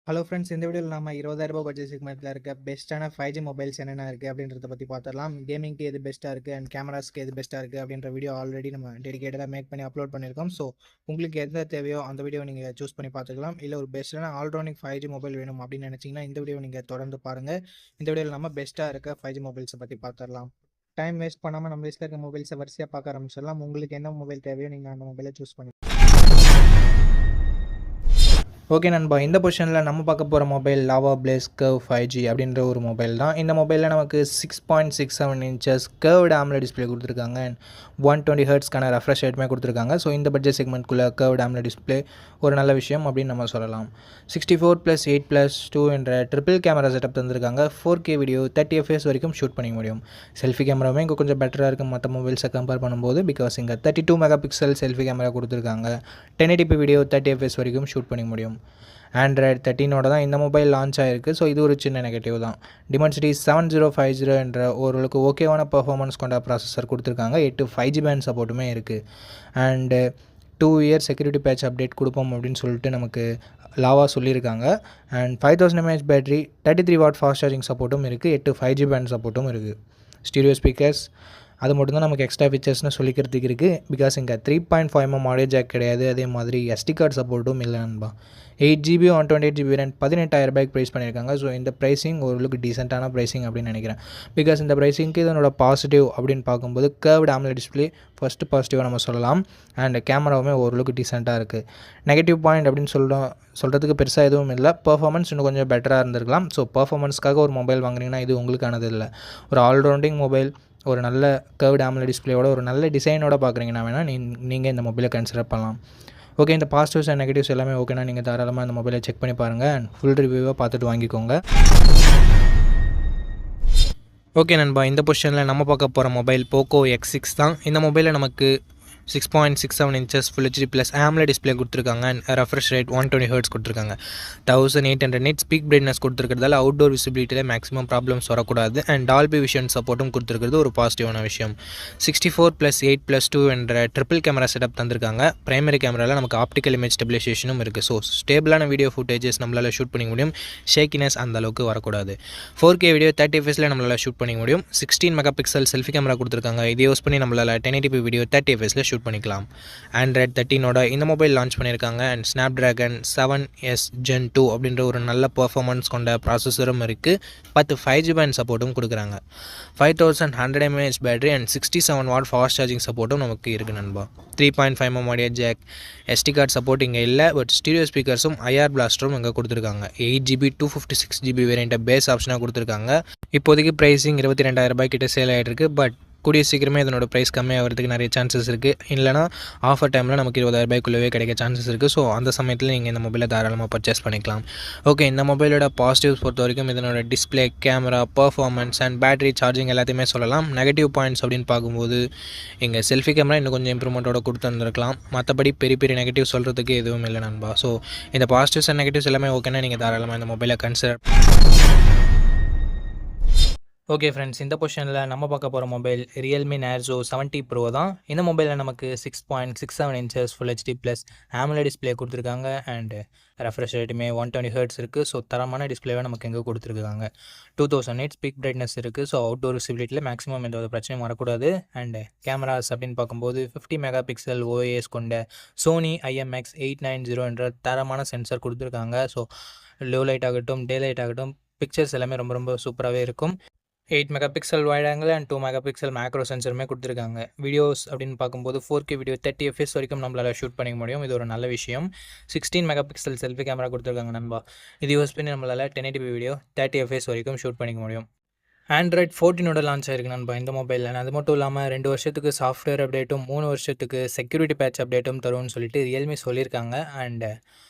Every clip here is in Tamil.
ஹலோ ஃப்ரெண்ட்ஸ், இந்த வீடியோவில் நம்ம 20,000 பட்ஜெட் செக்மெண்ட்டில் இருக்க பெஸ்ட்டான 5G மொபைல்ஸ் என்னென்ன இருக்குது அப்படின்றத பற்றி பார்த்துடலாம். கேமிங்க்கு எது பெஸ்ட்டாக இருக்குது அண்ட் கேமராஸ்க்கு எது பெஸ்ட்டாக இருக்குது அப்படின்ற வீடியோ ஆல்ரெடி நம்ம டெடிகேட்டடாக மேக் பண்ணி அப்லோட் பண்ணியிருக்கோம். ஸோ உங்களுக்கு எந்த தேவையோ அந்த வீடியோ நீங்கள் சூஸ் பண்ணி பார்த்துக்கலாம். இல்லை ஒரு பெஸ்ட்டான ஆல்ரவுண்டிங் 5G மொபைல் வேணும் அப்படின்னு நினச்சிங்கன்னா இந்த வீடியோ நீங்கள் தொடர்ந்து பாருங்கள். இந்த வீடியோவில் நம்ம பெஸ்ட்டாக இருக்க 5G மொபைல்ஸை பற்றி பார்த்துடலாம். டைம் வேஸ்ட் பண்ணாமல் நம்ம லிஸ்ட்டில் இருக்க மொபைல்ஸை வரிசையாக பார்க்க ஆரம்பிச்சிடலாம். உங்களுக்கு என்ன மொபைல் தேவையோ நீங்கள் அந்த மொபைலை சூஸ் பண்ணி. ஓகே நண்பா, இந்த பொசிஷனில் நம்ம பார்க்க போகிற mobile lava place curve 5G அப்படின்ற ஒரு மொபைல் தான். இந்த மொபைலில் நமக்கு 6.67 இன்ச்சஸ் கர்வ்டு AMOLED டிஸ்பிளே கொடுத்துருக்காங்க அண்ட் 120 ஹெர்ட்ஸ்க்கான ரெஃப்ரெஷ் ரேட்டுமே கொடுத்துருக்காங்க. ஸோ இந்த பட்ஜெட் செக்மெண்ட்குள்ளே கர்வ்டு AMOLED டிஸ்பிளே ஒரு நல்ல விஷயம் அப்படின்னு நம்ம சொல்லலாம். 64+8+2 என்ற ட்ரிபிள் கேமரா செட்டப் தந்திருக்காங்க. 4K வீடியோ 30 FPS வரைக்கும் ஷூட் பண்ணிக்க முடியும். செல்ஃபி கேமராவே இங்கே கொஞ்சம் பெட்டராக இருக்கும் மற்ற மொபைல்ஸை கம்பேர் பண்ணும்போது. பிகாஸ் இங்கே 32 மெகா பிக்சல் செல்ஃபி கேமரா கொடுத்துருக்காங்க. 1080p வீடியோ 30 FPS வரைக்கும் ஷூட் பண்ணிக்க முடியும். Android 13ஓட தான் இந்த மொபைல் லான்ச் ஆகிருக்கு. ஸோ இது ஒரு சின்ன நெகட்டிவ் தான். Dimensity 7050 என்ற ஓரளவுக்கு ஓகேவான பர்ஃபார்மன்ஸ் கொண்ட ப்ராசஸர் கொடுத்துருக்காங்க. 8 5G பேண்ட் சப்போர்ட்டுமே இருக்குது. And 2 year security patch update கொடுப்போம் அப்படின்னு சொல்லிட்டு நமக்கு லாவா சொல்லியிருக்காங்க. And 5000 mAh battery, 33 what fast charging சப்போர்ட்டும் இருக்குது. 8 5G பேண்ட் சப்போர்ட்டும் இருக்குது. ஸ்டீரியோ ஸ்பீக்கர்ஸ் அது மட்டும் தான் நமக்கு எக்ஸ்ட்ரா ஃபீச்சர்ஸ்னு சொல்லிக்கிறதுக்கு இருக்குது. பிகாஸ் இங்கே 3.5mm ஆடியோ ஜாக் கிடையாது. அதே மாதிரி SD கார்டு சப்போர்ட்டும் இல்லை நண்பா. 8GB 128GB வேரியன்ட் 18,000 ப்ரைஸ் பண்ணியிருக்காங்க. ஸோ இந்த ப்ரைஸிங் ஓரளவுக்கு டீசெண்டான ப்ரைஸிங் அப்படின்னு நினைக்கிறேன். பிகாஸ் இந்த ப்ரைஸிங்க்கு இதனோட பாசிட்டிவ் அப்படின்னு பார்க்கும்போது கர்வ்டு AMOLED டிஸ்பிளே ஃபஸ்ட்டு பாசிட்டிவாக நம்ம சொல்லலாம். அண்ட் கேமராவுமே ஓரளவுக்கு டீசெண்டாக இருக்குது. நெகட்டிவ் பாயிண்ட் அப்படின்னு சொல்கிறதுக்கு பெருசாக எதுவும் இல்லை. பர்ஃபார்மன்ஸ் இன்னும் கொஞ்சம் பெட்டராக இருந்திருக்கலாம். ஸோ பர்ஃபார்மன்ஸ்க்காக ஒரு மொபைல் வாங்குனீங்கன்னா இது உங்களுக்கானது இல்லை. ஒரு ஆல்ரவுண்டிங் மொபைல், ஒரு நல்ல கர்வ்டு AMOLED டிஸ்பிளேயோட ஒரு நல்ல டிசைனோட பார்க்குறீங்கன்னா வேணால் நீங்கள் இந்த மொபைலை கன்சிடர் பண்ணலாம். ஓகே, இந்த பாசிட்டிவ்ஸ் அண்ட் நெகட்டிவ்ஸ் எல்லாமே ஓகேனா நீங்கள் தாராளமாக இந்த மொபைலை செக் பண்ணி பாருங்கள் அண்ட் ஃபுல் ரிவ்யூவாக பார்த்துட்டு வாங்கிக்கோங்க. ஓகே நண்பா, இந்த பொசிஷனில் நம்ம பார்க்க போகிற மொபைல் போக்கோ X6 தான். இந்த மொபைலில் நமக்கு 6.67 inches Full HD Plus AMOLED display கொடுத்துருக்காங்க அண்ட் ரெஃப்ரெஷ் ரேட் 120 ஹெர்ட்ஸ் கொடுத்துருக்காங்க. 1800 nits பீக் பிரைட்னஸ் கொடுத்துருக்கிறதால அவுட்டோர் விசிபிலிட்டியில் மேக்ஸிமம் ப்ராப்ளம்ஸ் வரக்கூடாது. அண்ட் டால்பி விஷன் சப்போர்ட்டும் கொடுத்துருக்கிறது ஒரு பாசிட்டிவான விஷயம். 64+8+2 என்ற ட்ரிபிள் கேமரா செட்டப் தந்திருக்காங்க. பிரைமரி கேமராவில் நமக்கு ஆப்டிக்கல் இமேஜ் ஸ்டெபிலைசேஷனும் இருக்குது. ஸோ ஸ்டேபிளான வீடியோ ஃபுட்டேஜஸ் நம்மளால் ஷூட் பண்ணிக்க முடியும். ஷேக்கினஸ் அந்த அளவுக்கு வரக்கூடாது. 4K வீடியோ 30 FPSல நம்மளால் ஷூட் பண்ணிக்க முடியும். 16 மெகா பிக்சல் செல்ஃபி கேமரா கொடுத்துருக்காங்க. இதை யூஸ் பண்ணி நம்மளால் 1080p வீடியோ 30 FPSல ஷூட் பண்ணிக்கலாம். Android 13ஓட இந்த மொபைல் லான்ச் பண்ணியிருக்காங்க அண்ட் Snapdragon 7S Gen 2 அப்படின்ற ஒரு நல்ல பர்ஃபார்மன்ஸ் கொண்ட ப்ராசஸரும் இருக்குது. 10 5G பேண்ட் சப்போர்ட்டும் கொடுக்குறாங்க. 5100 mAh battery and 67 watt fast charging சப்போர்ட்டும் நமக்கு இருக்குது நண்பா. 3.5mm audio jack, SD card support இங்கே இல்லை. பட் ஸ்டீரியோ ஸ்பீக்கர்ஸும் IR பிளாஸ்டரும் இங்கே கொடுத்துருக்காங்க. 8GB 256GB வேரியண்ட்டை பேஸ் ஆப்ஷனாக கொடுத்துருக்காங்க. இப்போதைக்கு ப்ரைஸிங் 22,000 கிட்ட சேல் ஆகிட்டு இருக்குது. பட் கூடிய சீக்கிரமே இதனோட ப்ரைஸ் கம்மியாகிறதுக்கு நிறைய சான்சஸ் இருக்குது. இல்லைனா ஆஃபர் டைமில் நமக்கு 20,000 கிடைக்க சான்சஸ் இருக்குது. ஸோ அந்த சமயத்தில் நீங்கள் இந்த மொபைலை தாராளமாக பர்ச்சேஸ் பண்ணிக்கலாம். ஓகே, இந்த மொபைலோட பாசிட்டிவ்ஸ் பொறுத்த வரைக்கும் இதனோட display, camera, performance and battery charging எல்லாத்தையுமே சொல்லலாம். நெகட்டிவ் பாயிண்ட்ஸ் அப்படின்னு பார்க்கும்போது இங்கே செல்ஃபி கேமரா இன்னும் கொஞ்சம் இம்ப்ரூவ்மெண்ட்டோட கொடுத்துருந்துருக்கலாம். மற்றபடி பெரிய நெகட்டிவ் சொல்கிறதுக்கு எதுவும் இல்லை நண்பா. ஸோ இந்த பாசிட்டிவ்ஸ் அண்ட் நெகட்டிவ்ஸ் எல்லாமே ஓகேனா நீங்கள் தாராளமாக இந்த மொபைலை கன்சிடர். ஓகே ஃப்ரெண்ட்ஸ், இந்த பொசிஷனில் நம்ம பார்க்க போகிற மொபைல் Realme Narzo 70 Pro தான். இந்த மொபைலில் நமக்கு 6.67 inches Full HD Plus AMOLED display கொடுத்துருக்காங்க அண்ட் ரெஃப்ரெஷ் ரேட்டுமே 120 ஹெர்ட்ஸ் இருக்குது. ஸோ தரமான டிஸ்பிளேவை நமக்கு எங்கே கொடுத்துருக்காங்க. 2000 nits பீக் பிரைட்னஸ் இருக்குது. ஸோ அவுட்டோர் விசிபிலிட்டியில் மேக்ஸிமம் எந்த ஒரு பிரச்சனையும் வரக்கூடாது. அண்ட் கேமராஸ் அப்படின்னு பார்க்கும்போது 50 மெகா பிக்சல் OIS கொண்ட Sony IMX890 என்ற தரமான சென்சர் கொடுத்துருக்காங்க. ஸோ லோ லைட் ஆகட்டும், டே லைட் ஆகட்டும், பிக்சர்ஸ் எல்லாமே ரொம்ப சூப்பராகவே இருக்கும். 8 mega pixel wide angle and 2 mega pixel macro சென்சருமே கொடுத்துருக்காங்க. வீடியோஸ் அப்படின்னு பார்க்கும்போது 4K வீடியோ 30 FPS வரைக்கும் நம்மளால் ஷூட் பண்ணிக்க முடியும். இது ஒரு நல்ல விஷயம். 16 மெகா பிக்சல் செல்ஃபி கேமரா கொடுத்துருக்காங்க நண்பா. இது யூஸ் பண்ணி நம்மளால் 1080p வீடியோ 30 FPS வரைக்கும் ஷூட் பண்ணிக்க முடியும். Android 14ஓட லான்ச் ஆயிருக்கு நண்பா இந்த மொபைலில். அது மட்டும் இல்லாமல் 2 வருஷத்துக்கு சாஃப்ட்வேர் அப்டேட்டும் 3 வருஷத்துக்கு செக்யூரிட்டி பேட்ச் அப்டேட்டும் தரும்னு சொல்லிட்டு Realme சொல்லியிருக்காங்க. அண்ட்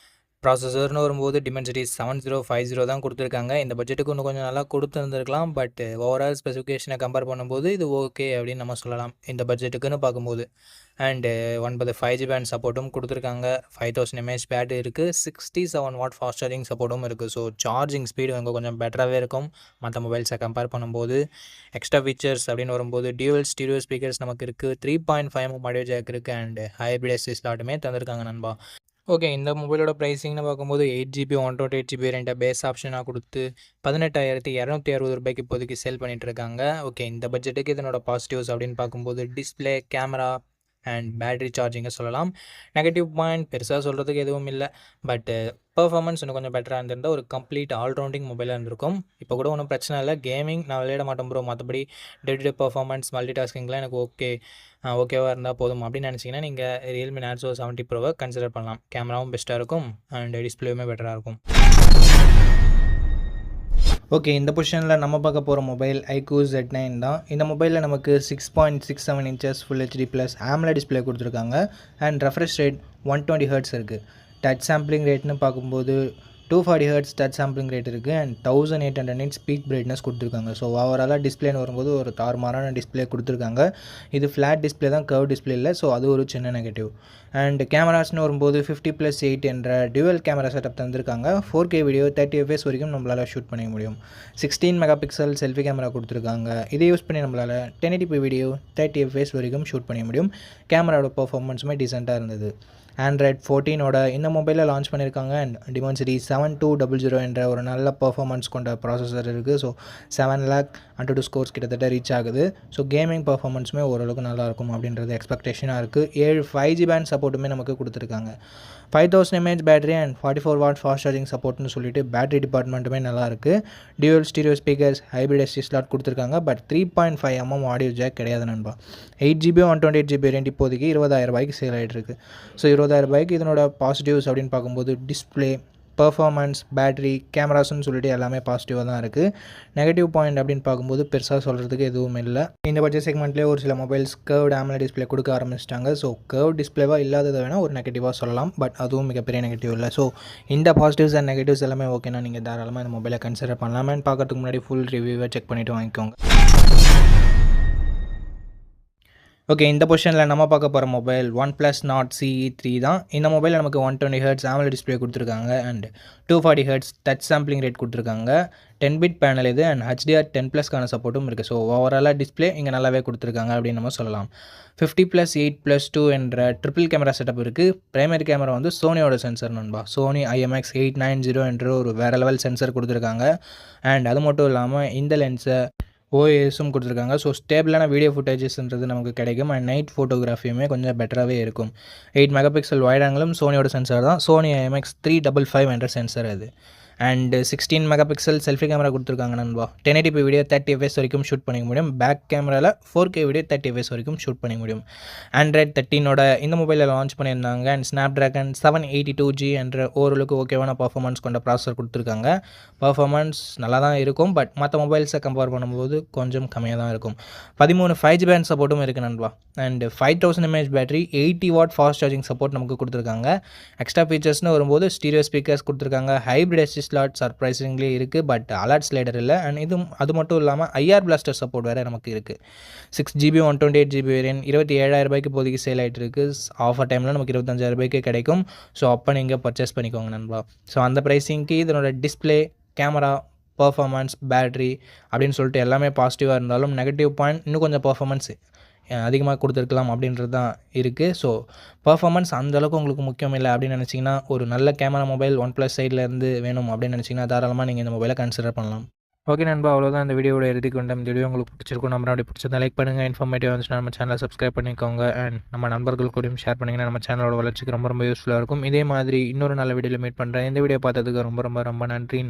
ப்ராசஸர்னு வரும்போது Dimensity 7050 தான் கொடுத்துருக்காங்க. இந்த பட்ஜெட்டுக்கு இன்னும் கொஞ்சம் நல்லா கொடுத்துருந்துருக்கலாம். பட் ஓவரால் ஸ்பெசிஃபிகேஷனை கம்பேர் பண்ணும்போது இது ஓகே அப்படின்னு நம்ம சொல்லலாம் இந்த பட்ஜெட்டுக்குன்னு பார்க்கும்போது. அண்டு 9 5G பேண்ட் சப்போர்ட்டும் கொடுத்துருக்காங்க. 5000 mAh பேட்டரி இருக்குது. 67 வாட் ஃபாஸ்ட் சார்ஜிங் சப்போர்ட்டும் இருக்குது. ஸோ சார்ஜிங் ஸ்பீடு இங்கே கொஞ்சம் பெட்டராகவே இருக்கும் மற்ற மொபைல்ஸை கம்பேர் பண்ணும்போது. எக்ஸ்ட்ரா ஃபீச்சர்ஸ் அப்படின்னு வரும்போது டியூவல் ஸ்டீரியோ ஸ்பீக்கர்ஸ் நமக்கு இருக்குது. 3.5mm ஆடியோ ஜாக் இருக்குது. அண்ட் ஹைப்ரிட் எஸ்டி ஸ்லாட்டுமே தந்திருக்காங்க நண்பா. ஓகே. இந்த மொபைலோட ப்ரைஸிங்னு பார்க்கும்போது 8GB 128GB வேரியண்ட்ட பேஸ் ஆப்ஷனா குடுத்து ரூ. 18,260 இப்போதைக்கு சேல் பண்ணிட்டுருக்காங்க. ஓகே. இந்த பட்ஜெட்டுக்கு இதனோட பாசிட்டிவ்ஸ் அப்படின்னு பார்க்கும்போது display, camera and battery charging சொல்லலாம். நெகட்டிவ் பாயிண்ட் பெருசா சொல்றதுக்கு எதுவும் இல்ல. பட் பெர்ஃபார்மன்ஸ் இன்னும் கொஞ்சம் பெட்டரா இருந்திருந்தா ஒரு கம்ப்ளீட் ஆல் ரவுண்டிங் மொபைலா இருந்திருக்கும். இப்போ கூட ஒன்றும் பிரச்சனை இல்ல. கேமிங் நான் விளையாட மாட்டேன் ப்ரோ. மற்றபடி day to day performance, multi டாஸ்கிங்லாம் எனக்கு ஓகேவா இருந்தால் போதும் அப்படின்னு நினச்சிங்கன்னா நீங்கள் ரியல்மி நார்சோ 70 ப்ரோவை கன்சிடர் பண்ணலாம். கேமராவும் பெஸ்ட்டாக இருக்கும் அண்ட் டிஸ்பிளேவுமே பெட்டராக இருக்கும். ஓகே. இந்த பொசிஷனில் நம்ம பார்க்க போகிற மொபைல் iQOO Z9 தான். இந்த மொபைலில் நமக்கு 6.67 inches full HD plus AMOLED display கொடுத்துருக்காங்க அண்ட் ரெஃப்ரெஷ் ரேட் 120 ஹெர்ட்ஸ் இருக்குது. டச் சாம்பிளிங் ரேட்னு பார்க்கும்போது 240 ஹெர்ட்ஸ் டச் சாம்பிளிங் ரேட் இருக்குது அண்ட் 1800 nits பீக் பிரைட்னஸ் கொடுத்துருக்காங்க. ஸோ ஓவராலாக டிஸ்பிளேன்னு வரும்போது ஒரு தாறுமாறான டிஸ்பிளே கொடுத்துருக்காங்க. இது ஃப்ளாட் டிஸ்பிளே தான், கர்வ் டிஸ்பிளே இல்லை. ஸோ அது ஒரு சின்ன நெகட்டிவ். அண்ட் கேமராஸ்னு வரும்போது 50+8 என்ற டியூவல் கேமரா செட்டப் தந்திருக்காங்க. 4K வீடியோ 30 fps வரைக்கும் நம்மளால் ஷூட் பண்ணிக்க முடியும். 16 மெகாபிக்சல் செல்ஃபி கேமரா கொடுத்துருக்காங்க. இதை யூஸ் பண்ணி நம்மளால் 1080p வீடியோ 30 fps வரைக்கும் ஷூட் பண்ணிக்க முடியும். கேமராவோட பர்ஃபார்மன்ஸுமே டீசெண்டாக இருந்தது. Android 14ஓட இந்த மொபைலில் லான்ச் பண்ணியிருக்காங்க அண்ட் Dimensity 7200 என்ற ஒரு நல்ல பர்ஃபார்மன்ஸ் கொண்ட ப்ராசஸர் இருக்குது. ஸோ 7 lakh Antutu ஸ்கோர்ஸ் கிட்டத்தட்ட ரீச் ஆகுது. ஸோ கேமிங் பர்ஃபார்மன்ஸுமே ஓரளவுக்கு நல்லாயிருக்கும் அப்படின்றது எக்ஸ்பெக்டேஷனாக இருக்குது. 7 5G பேண்ட் சப்போர்ட்டுமே நமக்கு கொடுத்துருக்காங்க. 5000 mAh battery and 44 watt fast charging சப்போர்ட்னு சொல்லிட்டு பேட்டரி டிபார்ட்மெண்ட்டுமே நல்லாயிருக்கு. Dual stereo speakers, hybrid SD slot கொடுத்துருக்காங்க. பட் 3.5mm ஆடியோ ஜாக் கிடையாது நண்பா. 8GB 128GB வேரியண்ட் இப்போதைக்கு 20,000 சேல் ஆகிட்டு இருக்கு. ஸோ 20,000 இதனோட பாசிட்டிவ்ஸ் அப்படின்னு பார்க்கும்போது டிஸ்பிளே, பர்ஃபார்மன்ஸ், பேட்டரி, கேமராஸ்ன்னு சொல்லிட்டு எல்லாமே பாசிட்டிவாக தான் இருக்குது. நெகட்டிவ் பாயிண்ட் அப்படின்னு பார்க்கும்போது பெருசாக சொல்கிறதுக்கு எதுவும் இல்லை. இந்த பட்ஜெட் செக்மெண்ட்லேயே ஒரு சில மொபைல்ஸ் கர்வ்டு AMOLED டிஸ்பிளே கொடுக்க ஆரம்பிச்சிட்டாங்க. ஸோ கர்வ் டிஸ்பிளேவாக இல்லாததை வேணால் ஒரு நெகட்டிவாக சொல்லலாம். பட் அதுவும் மிகப்பெரிய நெகட்டிவ் இல்லை. ஸோ இந்த பாசிட்டிவ்ஸ் அண்ட் நெகட்டிவ்ஸ் எல்லாமே ஓகேனா நீங்கள் தாராளமாக இந்த மொபைலை கன்சிடர் பண்ணலாமேன்னு பார்க்கறதுக்கு முன்னாடி ஃபுல் ரிவ்யூவை செக் பண்ணிவிட்டு வாங்கிக்கோங்க. ஓகே. இந்த பொசிஷனில் நம்ம பார்க்க போகிற மொபைல் OnePlus Nord CE3 தான். இந்த மொபைலில் நமக்கு 120 ஹெர்ட்ஸ் AMOLED டிஸ்பிளே கொடுத்துருக்காங்க and 240 hertz touch sampling rate கொடுத்துருக்காங்க. 10-bit பேனல் இது அண்ட் HDR10+க்கான சப்போர்ட்டும் இருக்குது. ஸோ ஓவராலாக டிஸ்பிளே இங்கே நல்லாவே கொடுத்துருக்காங்க அப்படின்னு நம்ம சொல்லலாம். 50+8+2 என்ற ட்ரிபிள் கேமரா செட்டப் இருக்குது. பிரைமரி கேமரா வந்து சோனியோட சென்சர் நண்பா. சோனி IMX890 என்ற ஒரு வேறு லெவல் சென்சர் கொடுத்துருக்காங்க. அண்ட் அது மட்டும் இல்லாமல் இந்த லென்ஸை OISம் கொடுத்துருக்காங்க. ஸோ ஸ்டேபிளான வீடியோ ஃபுட்டேஜஸ்ன்றது நமக்கு கிடைக்கும் அண்ட் நைட் ஃபோட்டோகிராஃபியுமே கொஞ்சம் பெட்டராகவே இருக்கும். 8 மெகாபிக்சல் வைட் ஆங்கிளும் சோனியோட சென்சார் தான். சோனி IMX355 என்ற சென்சர் அது. அண்ட் 16 மெகாபிக்சல் செல்ஃபி கேமரா கொடுத்துருக்காங்க நண்பா. 1080p வீடியோ 30 fps வரைக்கும் ஷூட் பண்ணிக்க முடியும். பேக் கேமராவில் 4K வீடியோ 30 fps வரைக்கும் ஷூட் பண்ணிக்க முடியும். Android 13ஓட இந்த மொபைலில் லான்ச் பண்ணியிருந்தாங்க அண்ட் Snapdragon 782G என்ற ஓரளவுக்கு ஓகேவான பர்ஃபார்மன்ஸ் கொண்ட ப்ராசஸர் கொடுத்துருக்காங்க. பர்ஃபார்மன்ஸ் நல்லா தான் இருக்கும். பட் மற்ற மொபைல்ஸை கம்பேர் பண்ணும்போது கொஞ்சம் கம்மியாக தான் இருக்கும். 13 5G பேண்ட் சப்போர்ட்டும் இருக்குது நண்பா. And 5000 mAh battery, 80 watt fast charging support நமக்கு கொடுத்துருக்காங்க. எக்ஸ்ட்ரா ஃபீச்சர்ஸ்னு வரும்போது ஸ்டீரியோ ஸ்பீக்கர்ஸ் கொடுத்துருக்காங்க. ஹைப்ரிட் SD ஸ்லாட் சர்ப்ரைசிங்லி இருக்குது. பட் அலர்ட் ஸ்லைடர் இல்லை. அண்ட் அது மட்டும் இல்லாமல் IR பிளாஸ்டர் சப்போர்ட் வேறு நமக்கு இருக்குது. 6GB 128GB வேரியன்ட் 27,000 இப்போதைக்கு சேல் ஆகிட்டு இருக்குது. ஆஃபர் டைமில் நமக்கு 25,000 கிடைக்கும். ஸோ அப்போ நீங்கள் பர்ச்சேஸ் பண்ணிக்கோங்க நண்பா. ஸோ அந்த ப்ரைஸிங்க்கு இதனோட டிஸ்பிளே, கேமரா, பர்ஃபார்மன்ஸ், பேட்ரி அப்படின்னு சொல்லிட்டு எல்லாமே பாசிட்டிவாக இருந்தாலும் நெகட்டிவ் பாயிண்ட் இன்னும் கொஞ்சம் பர்ஃபார்மன்ஸ் அதிகமாக கொடுத்துருக்கலாம் அப்படின்றது தான் இருக்குது. ஸோ பர்ஃபார்மன்ஸ் அந்தளவுக்கு உங்களுக்கு முக்கியம் இல்லை அப்படின்னு நினச்சிங்கன்னா ஒரு நல்ல கேமரா மொபைல் OnePlus சைட்லேருந்து வேணும் அப்படின்னு நினச்சிங்கன்னா தாராளமாக நீங்கள் இந்த மொபைலை கன்சிடர் பண்ணலாம். ஓகே நண்பா, அவ்வளோதான் இந்த வீடியோட இறுதிக்கு வந்தோம். இந்த வீடியோ உங்களுக்கு பிடிச்சிருக்கும். நம்ம அப்படி பிடிச்சதை லைக் பண்ணுங்கள். இன்ஃபர்மேட்டிவ் வந்துச்சுன்னா நம்ம சேனலை சப்ஸ்கிரைப் பண்ணிக்கோங்க அண்ட் நம்ம நண்பர்கள் கூடயும் ஷேர் பண்ணிங்கன்னா நம்ம சேனலோட வளர்ச்சிக்கு ரொம்ப யூஸ்ஃபுல்லாக இருக்கும். இதே மாதிரி இன்னொரு நல்ல வீடியோவில் மீட் பண்ணுறேன். இந்த வீடியோ பார்த்ததுக்கு ரொம்ப ரொம்ப ரொம்ப நன்றி.